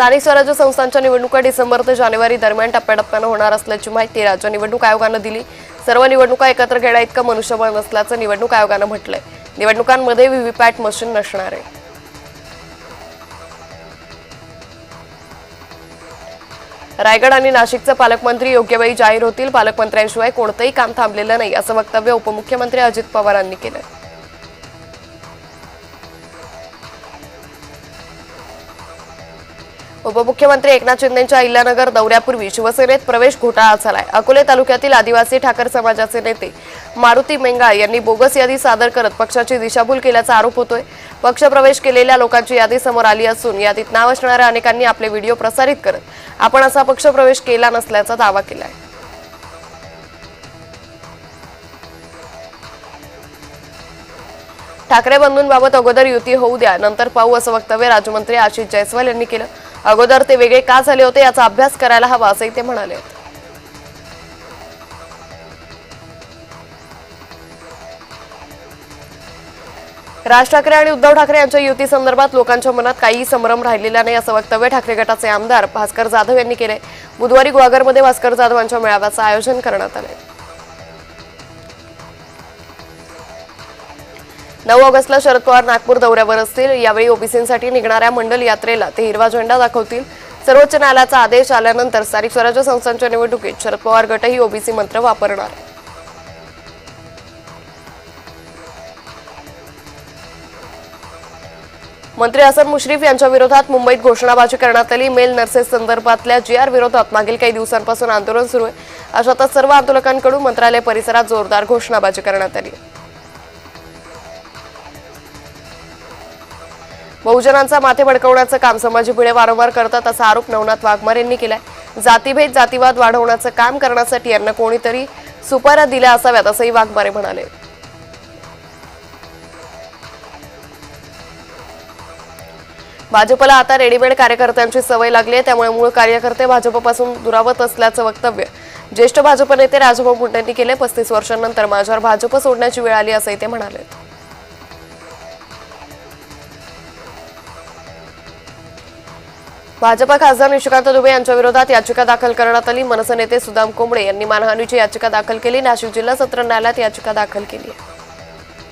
स्थानिक स्वराज्य संस्थांच्या निवडणुका डिसेंबर ते जानेवारी दरम्यान टप्प्याटप्प्याने होणार असल्याची माहिती राज्य निवडणूक आयोगानं दिली। सर्व निवडणुका एकत्र घेण्याइतकं मनुष्यबळ नसल्याचं निवडणूक आयोगानं म्हटलंय। निवडणुकांमध्ये व्हीव्हीपॅट मशीन नसणार आहे। रायगड आणि नाशिकचे पालकमंत्री योग्य वेळी जाहीर होतील। पालकमंत्र्यांशिवाय कोणतेही काम थांबलेलं नाही असं वक्तव्य उपमुख्यमंत्री अजित पवार यांनी केलं। उपमुख्यमंत्री एकनाथ शिंदेंच्या अहिल्यानगर दौऱ्यापूर्वी शिवसेनेत प्रवेश घोटाळा झालाय। अकोले तालुक्यातील आदिवासी ठाकर समाजाचे नेते मारुती मेंगाळ यांनी बोगस यादी सादर करत पक्षाची दिशाभूल केल्याचा आरोप होतोय। पक्षप्रवेश केलेल्या लोकांची यादी समोर आली असून यादीत नाव असणाऱ्या अनेकांनी आपले व्हिडिओ प्रसारित करत आपण असा पक्षप्रवेश केला नसल्याचा दावा केलाय। ठाकरे बंधूंबाबत अगोदर युती होऊ द्या नंतर पाहू असं वक्तव्य राज्यमंत्री आशिष जयस्वाल यांनी केलं। अगोदर ते वेगळे का झाले होते याचा अभ्यास करायला हवा असंही ते म्हणाले। राज ठाकरे आणि उद्धव ठाकरे यांच्या युती संदर्भात लोकांच्या मनात काहीही संभ्रम राहिलेला नाही असं वक्तव्य ठाकरे गटाचे आमदार भास्कर जाधव यांनी केले। बुधवारी गुहागरमध्ये भास्कर जाधव यांच्या मेळाव्याचं आयोजन करण्यात आले। 9 ऑगस्टला शरद पवार नागपूर दौऱ्यावर असतील। यावेळी ओबीसींसाठी निघणाऱ्या मंडल यात्रेला ते हिरवा झेंडा दाखवतील। सर्वोच्च न्यायालयाचा आदेश आल्यानंतर स्थानिक स्वराज्य संस्थांच्या निवडणुकीत शरद पवार गटही ओबीसी मंत्र वापरणार आहे। मंत्री हसन मुश्रीफ यांच्या विरोधात मुंबईत घोषणाबाजी करण्यात आली। मेल नर्सेस संदर्भातल्या जीआर विरोधात मागील काही दिवसांपासून आंदोलन सुरू आहे। अशातच सर्व आंदोलकांकडून मंत्रालय परिसरात जोरदार घोषणाबाजी करण्यात आली। बहुजनांचा माथे भडकवण्याचं काम संभाजी भिडे वारंवार करतात असा आरोप नवनाथ वाघमारे यांनी केलाय। जातीभेद जातीवाद वाढवण्याचं काम करण्यासाठी यांना कोणीतरी सुपाऱ्या दिल्या असाव्यात असंही वाघमारे म्हणाले। भाजपला आता रेडीमेड कार्यकर्त्यांची सवय लागली आहे, त्यामुळे मूळ कार्यकर्ते भाजपपासून दुरावत असल्याचं वक्तव्य ज्येष्ठ भाजप नेते राजभाऊ मुंडे यांनी केले। 35 वर्षांनंतर माझ्यावर भाजप सोडण्याची वेळ आली असंही ते म्हणाले। भाजपा खासदार निशिकांत दुबे यांच्या विरोधात याचिका दाखल करण्यात आली। मनसे नेते सुदाम कोंबडे यांनी मानहानीची याचिका दाखल केली। नाशिक जिल्हा सत्र न्यायालयात याचिका दाखल केली आहे।